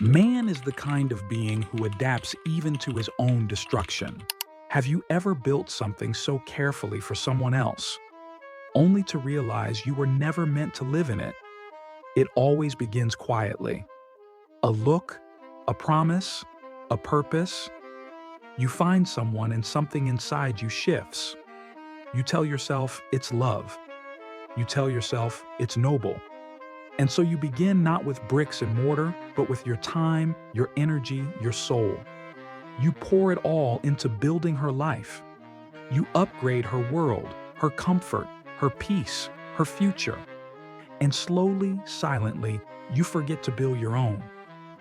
Man is the kind of being who adapts even to his own destruction. Have you ever built something so carefully for someone else, only to realize you were never meant to live in it? It always begins quietly. A look, a promise, a purpose. You find someone and something inside you shifts. You tell yourself it's love. You tell yourself it's noble. And so you begin not with bricks and mortar, but with your time, your energy, your soul. You pour it all into building her life. You upgrade her world, her comfort, her peace, her future. And slowly, silently, you forget to build your own.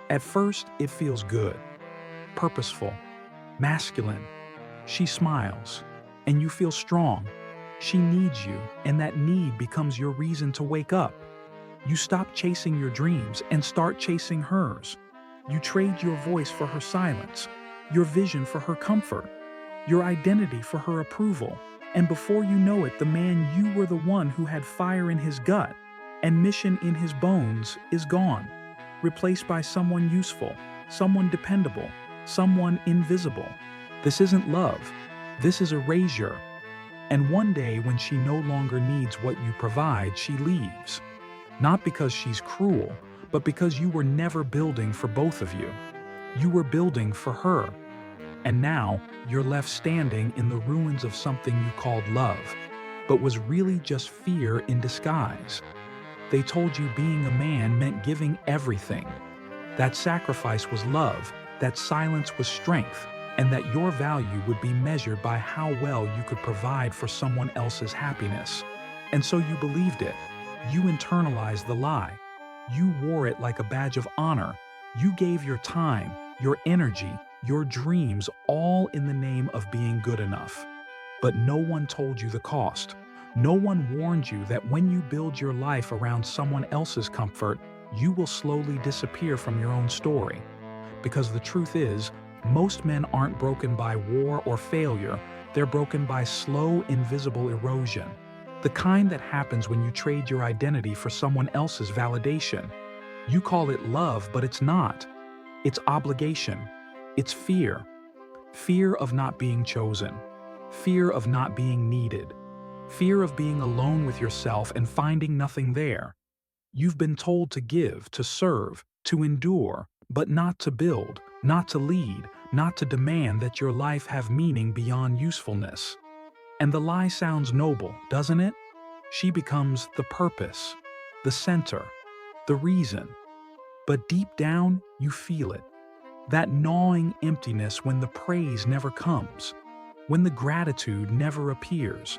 At first, it feels good, purposeful, masculine. She smiles, and you feel strong. She needs you, and that need becomes your reason to wake up. You stop chasing your dreams and start chasing hers. You trade your voice for her silence, your vision for her comfort, your identity for her approval. And before you know it, the man you were the one who had fire in his gut and mission in his bones is gone, replaced by someone useful, someone dependable, someone invisible. This isn't love. This is erasure. And one day when she no longer needs what you provide, she leaves. Not because she's cruel, but because you were never building for both of you. You were building for her. And now you're left standing in the ruins of something you called love, but was really just fear in disguise. They told you being a man meant giving everything. That sacrifice was love, that silence was strength, and that your value would be measured by how well you could provide for someone else's happiness. And so you believed it. You internalized the lie. You wore it like a badge of honor. You gave your time, your energy, your dreams, all in the name of being good enough. But no one told you the cost. No one warned you that when you build your life around someone else's comfort, you will slowly disappear from your own story. Because the truth is, most men aren't broken by war or failure, they're broken by slow, invisible erosion. The kind that happens when you trade your identity for someone else's validation. You call it love, but it's not. It's obligation. It's fear. Fear of not being chosen. Fear of not being needed. Fear of being alone with yourself and finding nothing there. You've been told to give, to serve, to endure, but not to build, not to lead, not to demand that your life have meaning beyond usefulness. And the lie sounds noble, doesn't it? She becomes the purpose, the center, the reason. But deep down, you feel it. That gnawing emptiness when the praise never comes, when the gratitude never appears,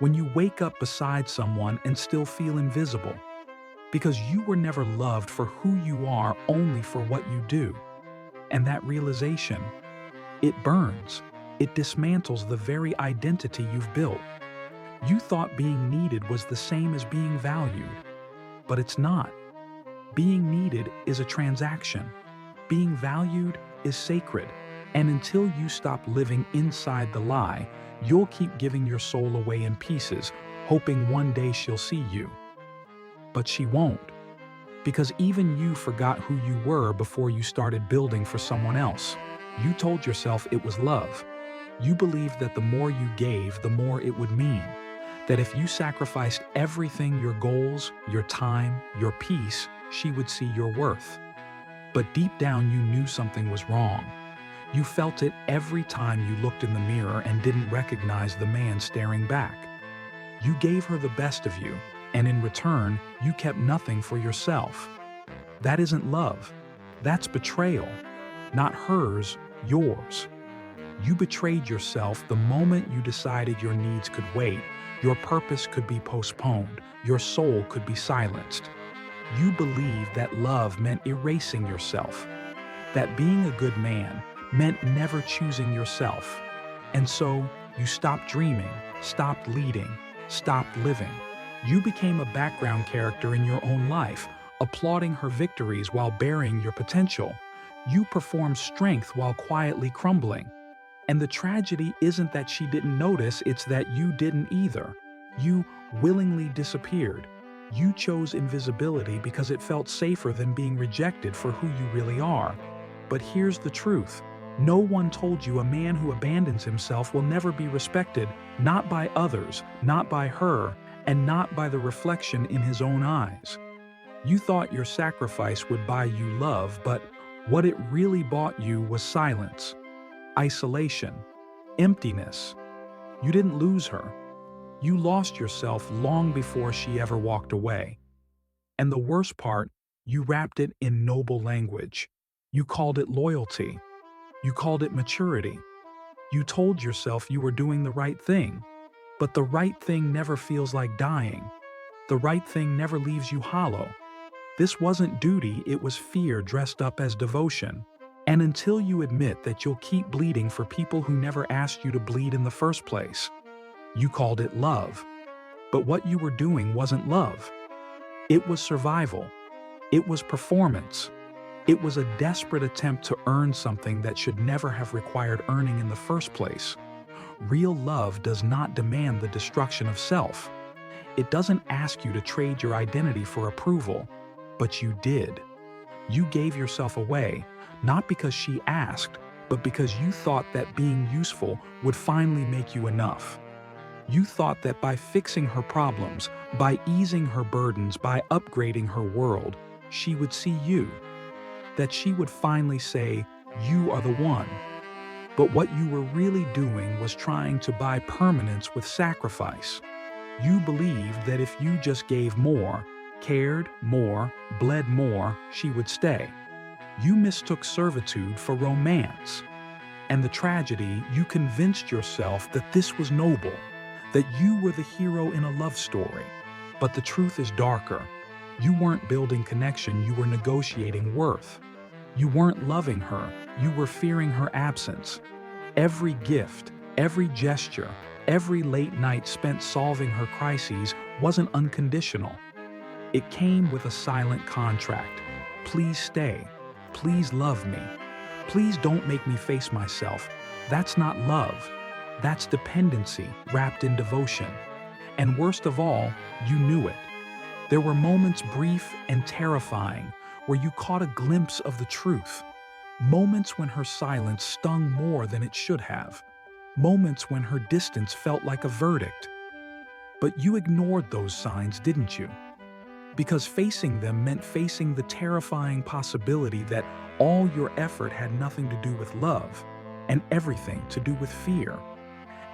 when you wake up beside someone and still feel invisible. Because you were never loved for who you are, only for what you do. And that realization, it burns. It dismantles the very identity you've built. You thought being needed was the same as being valued, but it's not. Being needed is a transaction. Being valued is sacred. And until you stop living inside the lie, you'll keep giving your soul away in pieces, hoping one day she'll see you. But she won't. Because even you forgot who you were before you started building for someone else. You told yourself it was love. You believed that the more you gave, the more it would mean. That if you sacrificed everything, your goals, your time, your peace, she would see your worth. But deep down you knew something was wrong. You felt it every time you looked in the mirror and didn't recognize the man staring back. You gave her the best of you, and in return, you kept nothing for yourself. That isn't love. That's betrayal. Not hers, yours. You betrayed yourself the moment you decided your needs could wait, your purpose could be postponed, your soul could be silenced. You believed that love meant erasing yourself, that being a good man meant never choosing yourself. And so you stopped dreaming, stopped leading, stopped living. You became a background character in your own life, applauding her victories while burying your potential. You performed strength while quietly crumbling. And the tragedy isn't that she didn't notice, it's that you didn't either. You willingly disappeared. You chose invisibility because it felt safer than being rejected for who you really are. But here's the truth. No one told you a man who abandons himself will never be respected, not by others, not by her, and not by the reflection in his own eyes. You thought your sacrifice would buy you love, but what it really bought you was silence, isolation, emptiness. You didn't lose her. You lost yourself long before she ever walked away. And the worst part, you wrapped it in noble language. You called it loyalty. You called it maturity. You told yourself you were doing the right thing. But the right thing never feels like dying. The right thing never leaves you hollow. This wasn't duty, it was fear dressed up as devotion. And until you admit that you'll keep bleeding for people who never asked you to bleed in the first place, you called it love. But what you were doing wasn't love. It was survival. It was performance. It was a desperate attempt to earn something that should never have required earning in the first place. Real love does not demand the destruction of self. It doesn't ask you to trade your identity for approval, but you did. You gave yourself away, not because she asked, but because you thought that being useful would finally make you enough. You thought that by fixing her problems, by easing her burdens, by upgrading her world, she would see you. That she would finally say, "You are the one." But what you were really doing was trying to buy permanence with sacrifice. You believed that if you just gave more, cared more, bled more, she would stay. You mistook servitude for romance. And the tragedy, you convinced yourself that this was noble, that you were the hero in a love story. But the truth is darker. You weren't building connection, you were negotiating worth. You weren't loving her, you were fearing her absence. Every gift, every gesture, every late night spent solving her crises wasn't unconditional. It came with a silent contract. Please stay. Please love me. Please don't make me face myself. That's not love. That's dependency wrapped in devotion. And worst of all, you knew it. There were moments brief and terrifying where you caught a glimpse of the truth. Moments when her silence stung more than it should have. Moments when her distance felt like a verdict. But you ignored those signs, didn't you? Because facing them meant facing the terrifying possibility that all your effort had nothing to do with love and everything to do with fear.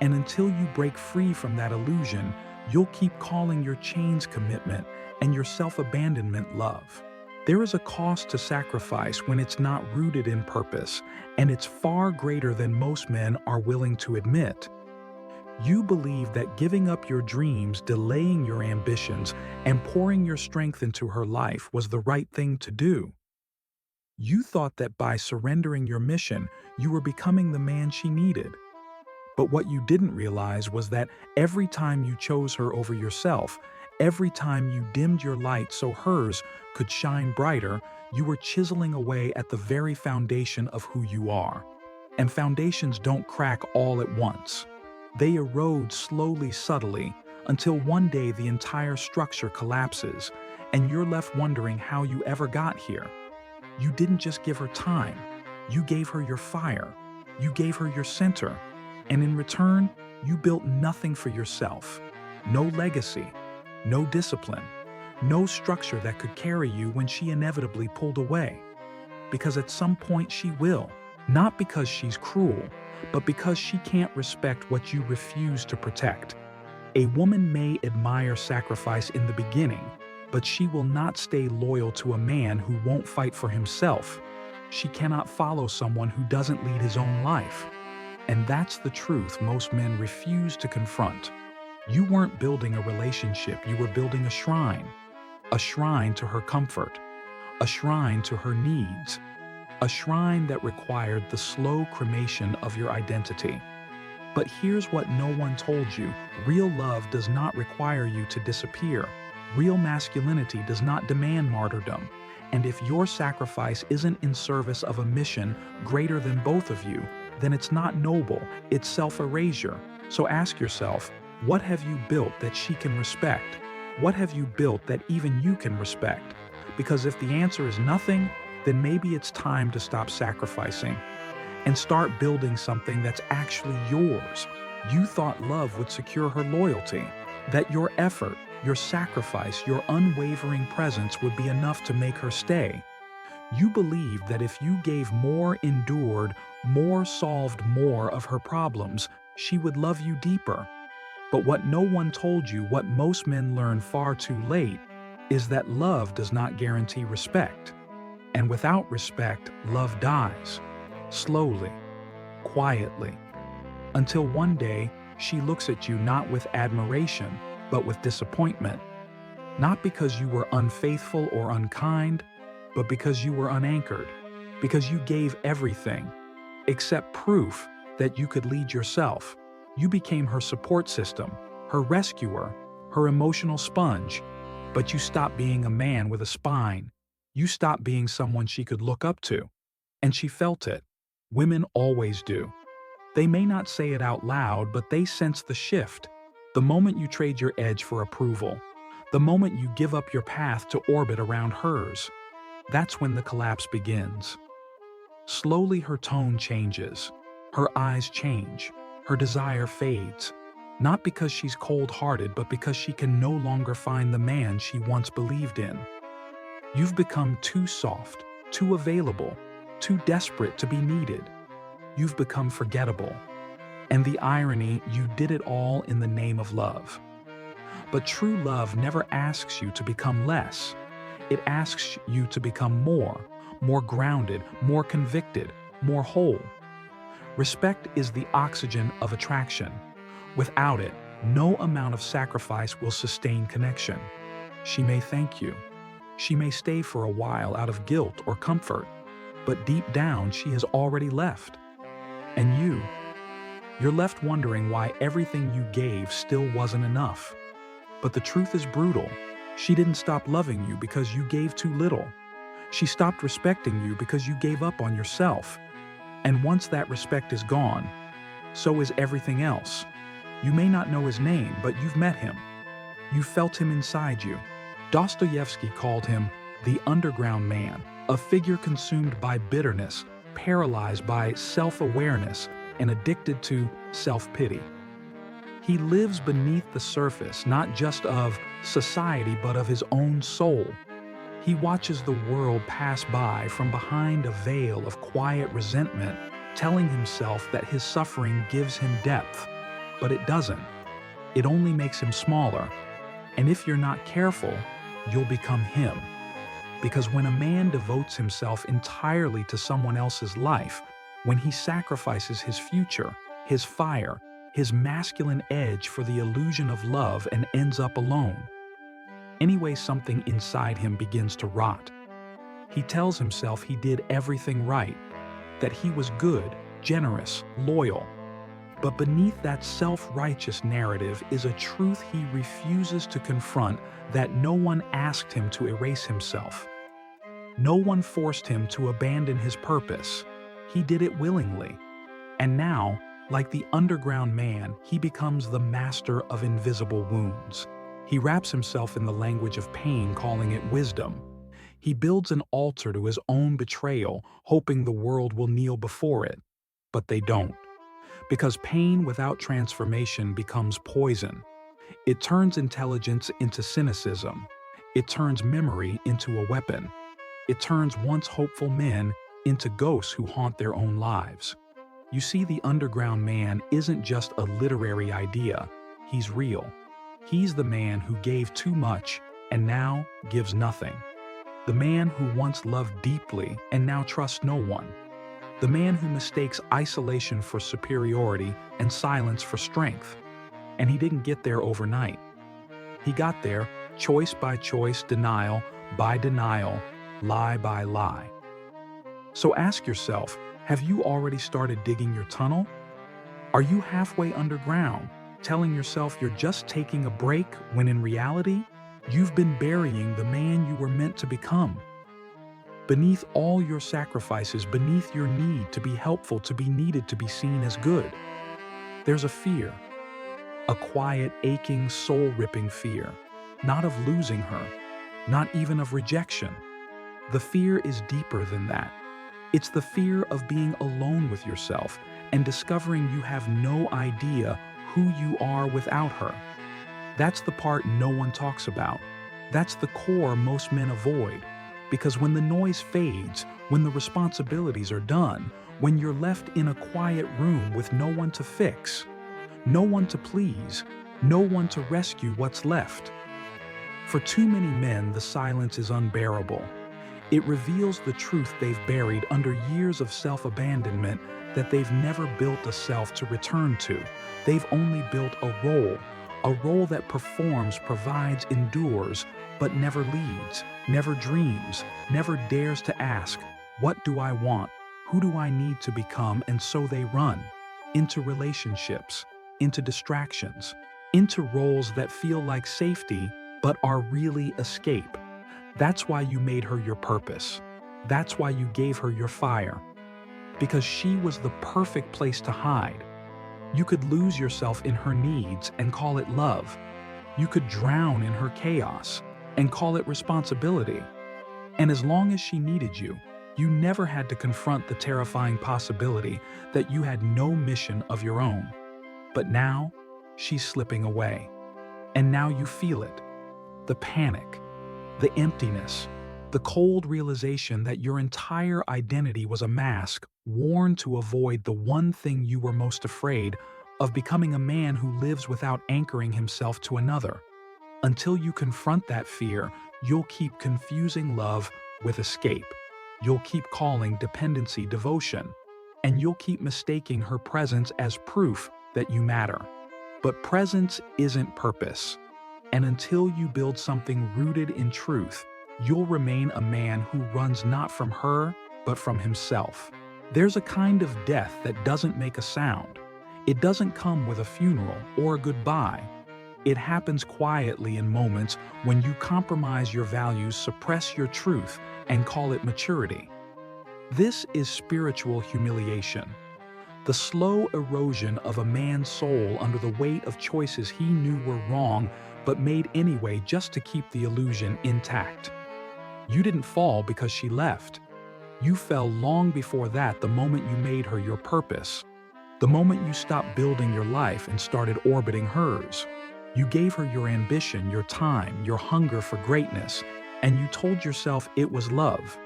And until you break free from that illusion, you'll keep calling your chains commitment and your self-abandonment love. There is a cost to sacrifice when it's not rooted in purpose, and it's far greater than most men are willing to admit. You believe that giving up your dreams, delaying your ambitions, and pouring your strength into her life was the right thing to do. You thought that by surrendering your mission, you were becoming the man she needed. But what you didn't realize was that every time you chose her over yourself, every time you dimmed your light so hers could shine brighter, you were chiseling away at the very foundation of who you are. And foundations don't crack all at once. They erode slowly, subtly, until one day the entire structure collapses, and you're left wondering how you ever got here. You didn't just give her time. You gave her your fire. You gave her your center. And in return, you built nothing for yourself. No legacy, no discipline, no structure that could carry you when she inevitably pulled away. Because at some point she will, not because she's cruel, but because she can't respect what you refuse to protect. A woman may admire sacrifice in the beginning, but she will not stay loyal to a man who won't fight for himself. She cannot follow someone who doesn't lead his own life. And that's the truth most men refuse to confront. You weren't building a relationship, you were building a shrine to her comfort, a shrine to her needs, a shrine that required the slow cremation of your identity. But here's what no one told you. Real love does not require you to disappear. Real masculinity does not demand martyrdom. And if your sacrifice isn't in service of a mission greater than both of you, then it's not noble, it's self-erasure. So ask yourself, what have you built that she can respect? What have you built that even you can respect? Because if the answer is nothing, then maybe it's time to stop sacrificing and start building something that's actually yours. You thought love would secure her loyalty, that your effort, your sacrifice, your unwavering presence would be enough to make her stay. You believed that if you gave more, endured more, solved more of her problems, she would love you deeper. But what no one told you, what most men learn far too late, is that love does not guarantee respect. And without respect, love dies. Slowly, quietly, until one day she looks at you not with admiration, but with disappointment. Not because you were unfaithful or unkind, but because you were unanchored, because you gave everything, except proof that you could lead yourself. You became her support system, her rescuer, her emotional sponge. But you stopped being a man with a spine. You stopped being someone she could look up to. And she felt it. Women always do. They may not say it out loud, but they sense the shift. The moment you trade your edge for approval, the moment you give up your path to orbit around hers, that's when the collapse begins. Slowly her tone changes, her eyes change, her desire fades. Not because she's cold-hearted, but because she can no longer find the man she once believed in. You've become too soft, too available, too desperate to be needed. You've become forgettable. And the irony, you did it all in the name of love. But true love never asks you to become less. It asks you to become more grounded, more convicted, more whole. Respect is the oxygen of attraction. Without it, no amount of sacrifice will sustain connection. She may thank you. She may stay for a while out of guilt or comfort, but deep down she has already left. And you're left wondering why everything you gave still wasn't enough. But the truth is brutal. She didn't stop loving you because you gave too little. She stopped respecting you because you gave up on yourself. And once that respect is gone, so is everything else. You may not know his name, but you've met him. You felt him inside you. Dostoevsky called him the underground man, a figure consumed by bitterness, paralyzed by self-awareness, and addicted to self-pity. He lives beneath the surface, not just of society, but of his own soul. He watches the world pass by from behind a veil of quiet resentment, telling himself that his suffering gives him depth. But it doesn't. It only makes him smaller. And if you're not careful, you'll become him. Because when a man devotes himself entirely to someone else's life, when he sacrifices his future, his fire, his masculine edge for the illusion of love and ends up alone, anyway, something inside him begins to rot. He tells himself he did everything right, that he was good, generous, loyal. But beneath that self-righteous narrative is a truth he refuses to confront, that no one asked him to erase himself. No one forced him to abandon his purpose. He did it willingly. And now, like the underground man, he becomes the master of invisible wounds. He wraps himself in the language of pain, calling it wisdom. He builds an altar to his own betrayal, hoping the world will kneel before it. But they don't. Because pain without transformation becomes poison. It turns intelligence into cynicism. It turns memory into a weapon. It turns once hopeful men into ghosts who haunt their own lives. You see, the underground man isn't just a literary idea. He's real. He's the man who gave too much and now gives nothing. The man who once loved deeply and now trusts no one. The man who mistakes isolation for superiority and silence for strength. And he didn't get there overnight. He got there choice by choice, denial by denial, lie by lie. So ask yourself, have you already started digging your tunnel? Are you halfway underground, telling yourself you're just taking a break when in reality, you've been burying the man you were meant to become? Beneath all your sacrifices, beneath your need to be helpful, to be needed, to be seen as good, there's a fear, a quiet, aching, soul-ripping fear. not of losing her, not even of rejection. The fear is deeper than that. It's the fear of being alone with yourself and discovering you have no idea who you are without her. That's the part no one talks about. That's the core most men avoid. Because when the noise fades, when the responsibilities are done, when you're left in a quiet room with no one to fix, no one to please, no one to rescue what's left. For too many men, the silence is unbearable. It reveals the truth they've buried under years of self-abandonment, that they've never built a self to return to. They've only built a role that performs, provides, endures, but never leads, never dreams, never dares to ask, what do I want? Who do I need to become? And so they run into relationships, into distractions, into roles that feel like safety, but are really escape. That's why you made her your purpose. That's why you gave her your fire. Because she was the perfect place to hide. You could lose yourself in her needs and call it love. You could drown in her chaos and call it responsibility. And as long as she needed you, you never had to confront the terrifying possibility that you had no mission of your own. But now, she's slipping away. And now you feel it. The panic, the emptiness, the cold realization that your entire identity was a mask worn to avoid the one thing you were most afraid of: becoming a man who lives without anchoring himself to another. Until you confront that fear, you'll keep confusing love with escape. You'll keep calling dependency devotion. And you'll keep mistaking her presence as proof that you matter. But presence isn't purpose. And until you build something rooted in truth, you'll remain a man who runs not from her, but from himself. There's a kind of death that doesn't make a sound. It doesn't come with a funeral or a goodbye. It happens quietly in moments when you compromise your values, suppress your truth, and call it maturity. This is spiritual humiliation. The slow erosion of a man's soul under the weight of choices he knew were wrong, but made anyway just to keep the illusion intact. You didn't fall because she left. You fell long before that, the moment you made her your purpose. The moment you stopped building your life and started orbiting hers. You gave her your ambition, your time, your hunger for greatness, and you told yourself it was love.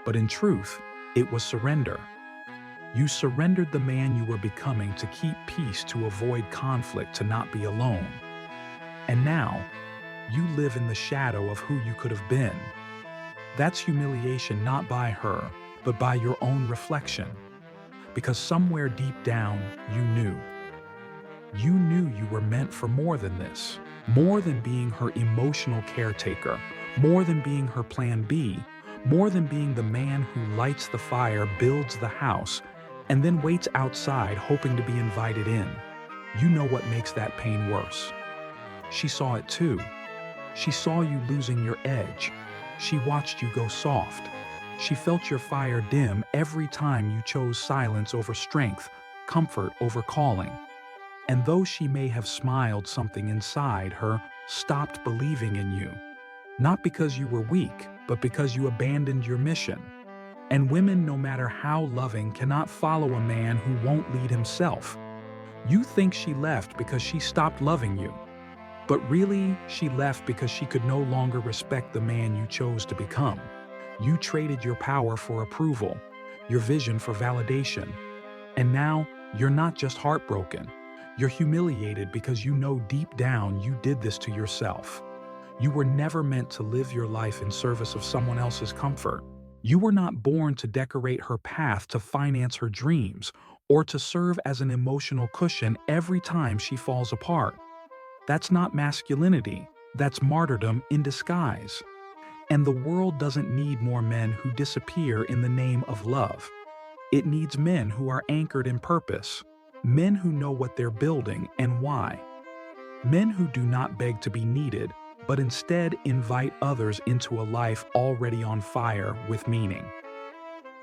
But in truth, it was surrender. You surrendered the man you were becoming to keep peace, to avoid conflict, to not be alone. And now, you live in the shadow of who you could have been. That's humiliation, not by her, but by your own reflection. Because somewhere deep down, you knew. You knew you were meant for more than this. More than being her emotional caretaker. More than being her plan B. More than being the man who lights the fire, builds the house, and then waits outside hoping to be invited in. You know what makes that pain worse. She saw it too. She saw you losing your edge. She watched you go soft. She felt your fire dim every time you chose silence over strength, comfort over calling. And though she may have smiled, something inside her stopped believing in you. Not because you were weak, but because you abandoned your mission. And women, no matter how loving, cannot follow a man who won't lead himself. You think she left because she stopped loving you. But really, she left because she could no longer respect the man you chose to become. You traded your power for approval, your vision for validation. And now, you're not just heartbroken. You're humiliated because you know deep down you did this to yourself. You were never meant to live your life in service of someone else's comfort. You were not born to decorate her path, to finance her dreams, or to serve as an emotional cushion every time she falls apart. That's not masculinity. That's martyrdom in disguise. And the world doesn't need more men who disappear in the name of love. It needs men who are anchored in purpose. Men who know what they're building and why. Men who do not beg to be needed, but instead invite others into a life already on fire with meaning.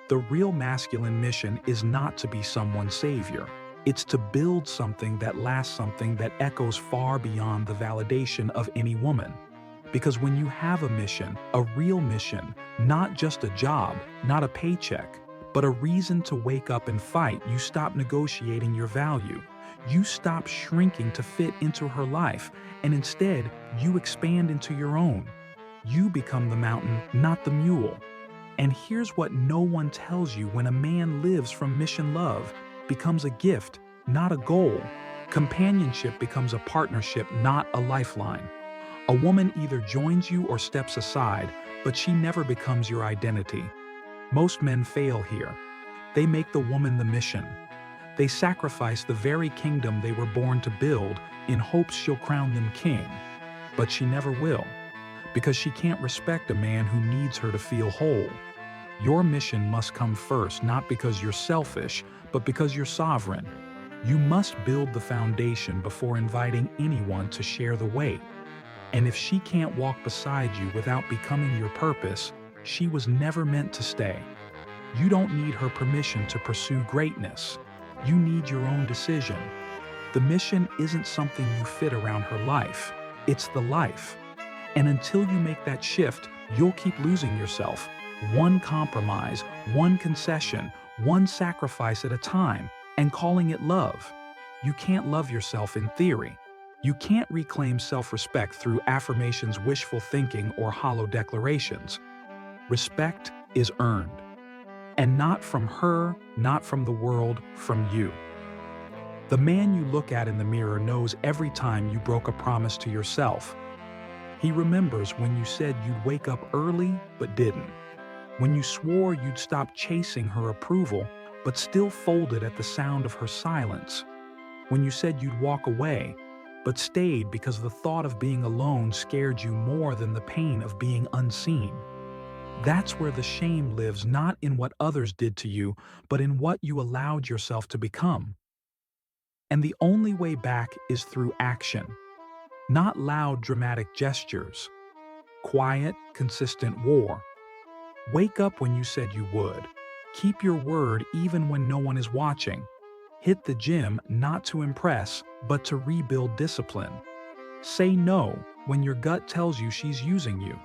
The real masculine mission is not to be someone's savior. It's to build something that lasts, something that echoes far beyond the validation of any woman. Because when you have a mission, a real mission, not just a job, not a paycheck, but a reason to wake up and fight, you stop negotiating your value. You stop shrinking to fit into her life, and instead, you expand into your own. You become the mountain, not the mule. And here's what no one tells you: when a man lives from mission love, becomes a gift, not a goal. Companionship becomes a partnership, not a lifeline. A woman either joins you or steps aside, but she never becomes your identity. Most men fail here. They make the woman the mission. They sacrifice the very kingdom they were born to build in hopes she'll crown them king. But she never will, because she can't respect a man who needs her to feel whole. Your mission must come first, not because you're selfish, but because you're sovereign. You must build the foundation before inviting anyone to share the weight. And if she can't walk beside you without becoming your purpose, she was never meant to stay. You don't need her permission to pursue greatness. You need your own decision. The mission isn't something you fit around her life. It's the life. And until you make that shift, you'll keep losing yourself. One compromise, one concession, one sacrifice at a time, and calling it love. You can't love yourself in theory. You can't reclaim self-respect through affirmations, wishful thinking, or hollow declarations. Respect is earned. And not from her, not from the world, from you. The man you look at in the mirror knows every time you broke a promise to yourself. He remembers when you said you'd wake up early, but didn't. When you swore you'd stop chasing her approval, but still folded at the sound of her silence. When you said you'd walk away, but stayed because the thought of being alone scared you more than the pain of being unseen. That's where the shame lives, not in what others did to you, but in what you allowed yourself to become. And the only way back is through action. Not loud, dramatic gestures. Quiet, consistent war. Wake up when you said you would. Keep your word even when no one is watching. Hit the gym not to impress, but to rebuild discipline. Say no when your gut tells you she's using you.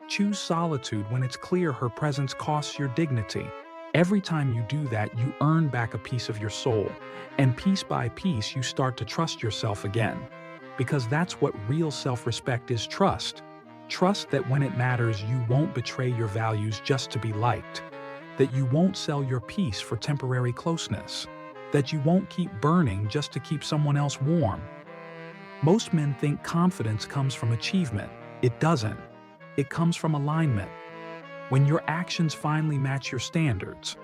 Choose solitude when it's clear her presence costs your dignity. Every time you do that, you earn back a piece of your soul, and piece by piece you start to trust yourself again. Because that's what real self-respect is: trust. Trust that when it matters, you won't betray your values just to be liked. That you won't sell your peace for temporary closeness. That you won't keep burning just to keep someone else warm. Most men think confidence comes from achievement. It doesn't. It comes from alignment. When your actions finally match your standards.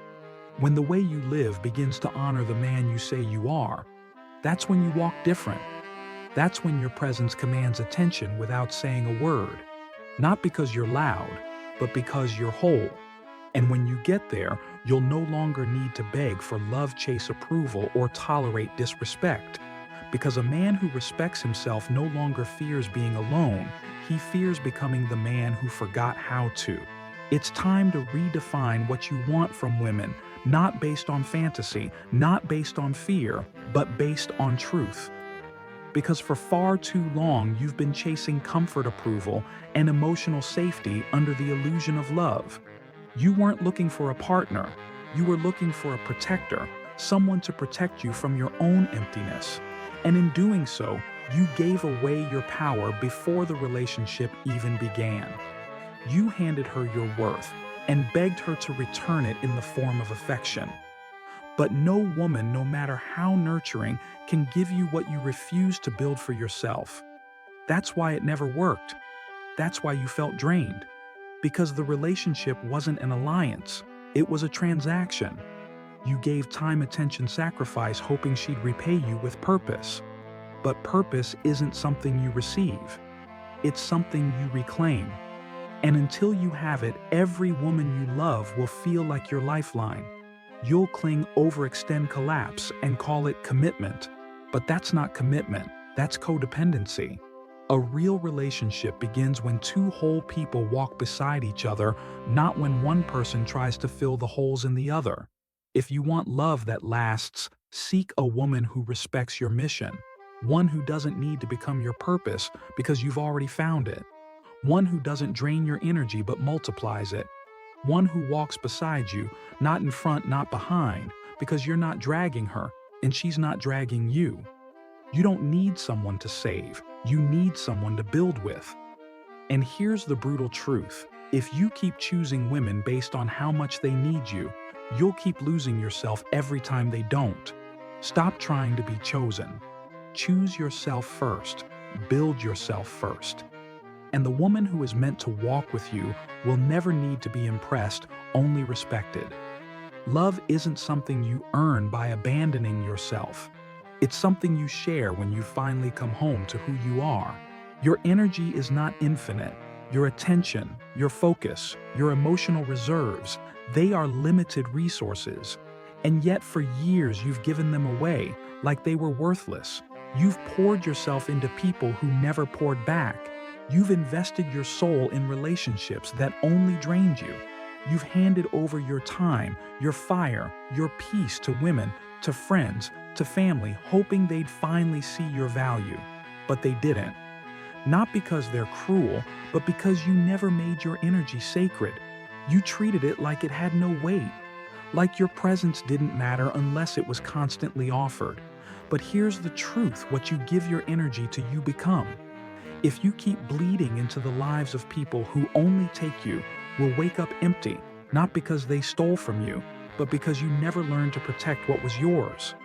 When the way you live begins to honor the man you say you are. That's when you walk different. That's when your presence commands attention without saying a word. Not because you're loud, but because you're whole. And when you get there, you'll no longer need to beg for love, chase approval, or tolerate disrespect. Because a man who respects himself no longer fears being alone, he fears becoming the man who forgot how to. It's time to redefine what you want from women, not based on fantasy, not based on fear, but based on truth. Because for far too long, you've been chasing comfort, approval, and emotional safety under the illusion of love. You weren't looking for a partner. You were looking for a protector, someone to protect you from your own emptiness. And in doing so, you gave away your power before the relationship even began. You handed her your worth and begged her to return it in the form of affection. But no woman, no matter how nurturing, can give you what you refuse to build for yourself. That's why it never worked. That's why you felt drained. Because the relationship wasn't an alliance, it was a transaction. You gave time, attention, sacrifice, hoping she'd repay you with purpose. But purpose isn't something you receive. It's something you reclaim. And until you have it, every woman you love will feel like your lifeline. You'll cling, overextend, collapse, and call it commitment. But that's not commitment, that's codependency. A real relationship begins when two whole people walk beside each other, not when one person tries to fill the holes in the other. If you want love that lasts, seek a woman who respects your mission. One who doesn't need to become your purpose because you've already found it. One who doesn't drain your energy but multiplies it. One who walks beside you, not in front, not behind, because you're not dragging her and she's not dragging you. You don't need someone to save, you need someone to build with. And here's the brutal truth. If you keep choosing women based on how much they need you, you'll keep losing yourself every time they don't. Stop trying to be chosen. Choose yourself first. Build yourself first. And the woman who is meant to walk with you will never need to be impressed, only respected. Love isn't something you earn by abandoning yourself. It's something you share when you finally come home to who you are. Your energy is not infinite. Your attention, your focus, your emotional reserves, they are limited resources. And yet for years you've given them away like they were worthless. You've poured yourself into people who never poured back. You've invested your soul in relationships that only drained you. You've handed over your time, your fire, your peace to women, to friends, to family, hoping they'd finally see your value. But they didn't. Not because they're cruel, but because you never made your energy sacred. You treated it like it had no weight. Like your presence didn't matter unless it was constantly offered. But here's the truth: what you give your energy to, you become. If you keep bleeding into the lives of people who only take you, will wake up empty, not because they stole from you, but because you never learned to protect what was yours.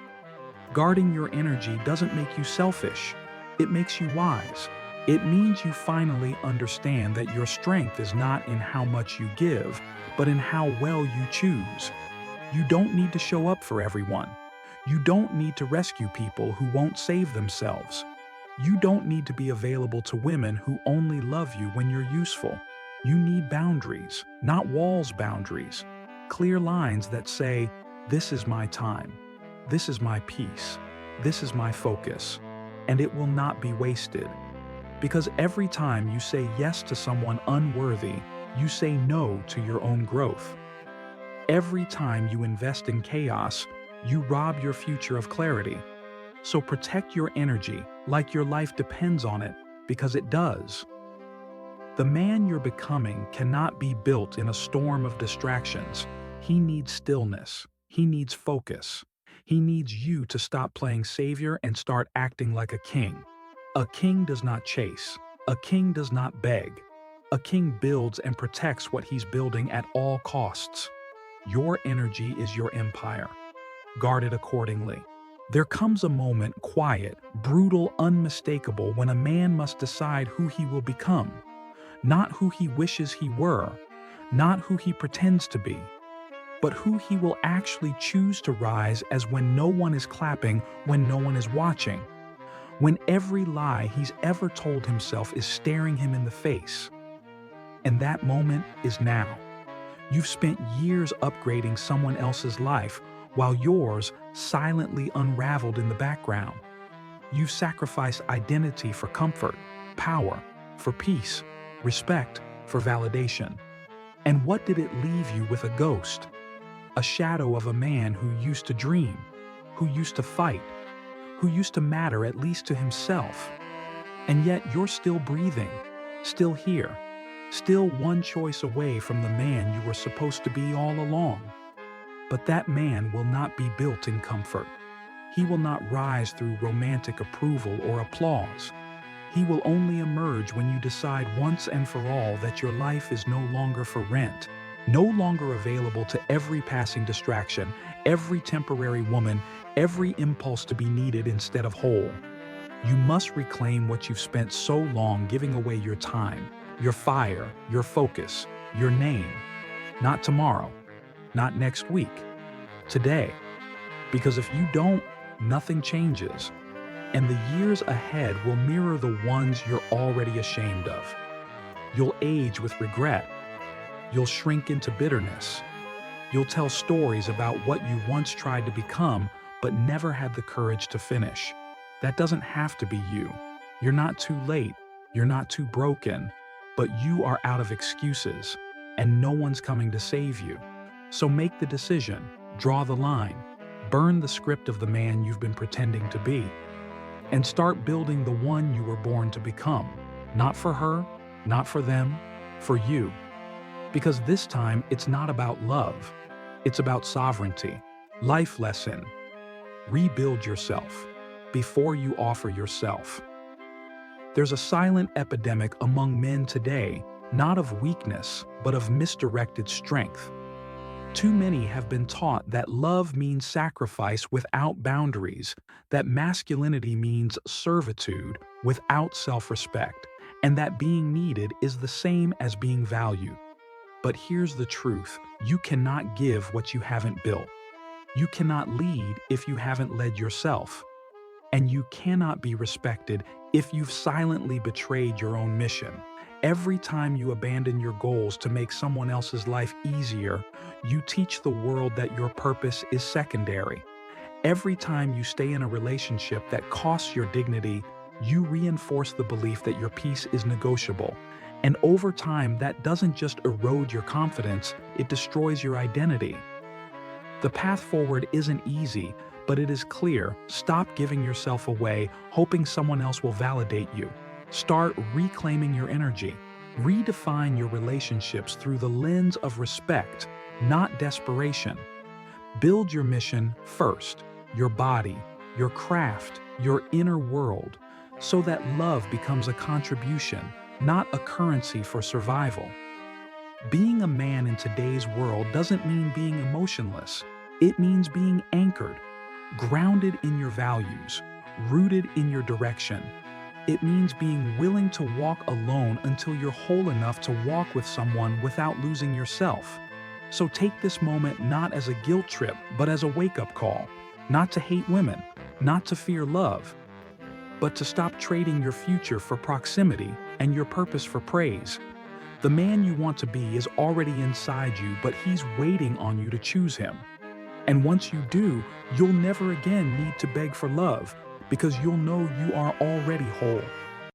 Guarding your energy doesn't make you selfish. It makes you wise. It means you finally understand that your strength is not in how much you give, but in how well you choose. You don't need to show up for everyone. You don't need to rescue people who won't save themselves. You don't need to be available to women who only love you when you're useful. You need boundaries, not walls boundaries. Clear lines that say, this is my time, this is my peace, this is my focus, and it will not be wasted. Because every time you say yes to someone unworthy, you say no to your own growth. Every time you invest in chaos, you rob your future of clarity. So protect your energy like your life depends on it, because it does. The man you're becoming cannot be built in a storm of distractions. He needs stillness. He needs focus. He needs you to stop playing savior and start acting like a king. A king does not chase. A king does not beg. A king builds and protects what he's building at all costs. Your energy is your empire. Guard it accordingly. There comes a moment, quiet, brutal, unmistakable, when a man must decide who he will become. Not who he wishes he were, not who he pretends to be, but who he will actually choose to rise as when no one is clapping, when no one is watching, when every lie he's ever told himself is staring him in the face. And that moment is now. You've spent years upgrading someone else's life while yours silently unraveled in the background. You've sacrificed identity for comfort, power for peace, respect for validation. And what did it leave you with? A ghost, a shadow of a man who used to dream, who used to fight, who used to matter at least to himself. And yet you're still breathing, still here, still one choice away from the man you were supposed to be all along. But that man will not be built in comfort. He will not rise through romantic approval or applause. He will only emerge when you decide once and for all that your life is no longer for rent, no longer available to every passing distraction, every temporary woman, every impulse to be needed instead of whole. You must reclaim what you've spent so long giving away: your time, your fire, your focus, your name. Not tomorrow, not next week, today. Because if you don't, nothing changes. And the years ahead will mirror the ones you're already ashamed of. You'll age with regret. You'll shrink into bitterness. You'll tell stories about what you once tried to become but never had the courage to finish. That doesn't have to be you. You're not too late. You're not too broken. But you are out of excuses, and no one's coming to save you. So make the decision, draw the line, burn the script of the man you've been pretending to be, and start building the one you were born to become. Not for her, Not for them, for you. Because this time, it's not about love. It's about sovereignty. Life lesson. Rebuild yourself before you offer yourself. There's a silent epidemic among men today, not of weakness, but of misdirected strength. Too many have been taught that love means sacrifice without boundaries, that masculinity means servitude without self-respect, and that being needed is the same as being valued. But here's the truth: you cannot give what you haven't built. You cannot lead if you haven't led yourself. And you cannot be respected if you've silently betrayed your own mission. Every time you abandon your goals to make someone else's life easier, you teach the world that your purpose is secondary. Every time you stay in a relationship that costs your dignity, you reinforce the belief that your peace is negotiable. And over time, that doesn't just erode your confidence, it destroys your identity. The path forward isn't easy, but it is clear. Stop giving yourself away, hoping someone else will validate you. Start reclaiming your energy. Redefine your relationships through the lens of respect, not desperation. Build your mission first, your body, your craft, your inner world, so that love becomes a contribution, not a currency for survival. Being a man in today's world doesn't mean being emotionless. It means being anchored, grounded in your values, rooted in your direction. It means being willing to walk alone until you're whole enough to walk with someone without losing yourself. So take this moment not as a guilt trip, but as a wake-up call. Not to hate women, not to fear love, but to stop trading your future for proximity and your purpose for praise. The man you want to be is already inside you, but he's waiting on you to choose him. And once you do, you'll never again need to beg for love, because you'll know you are already whole.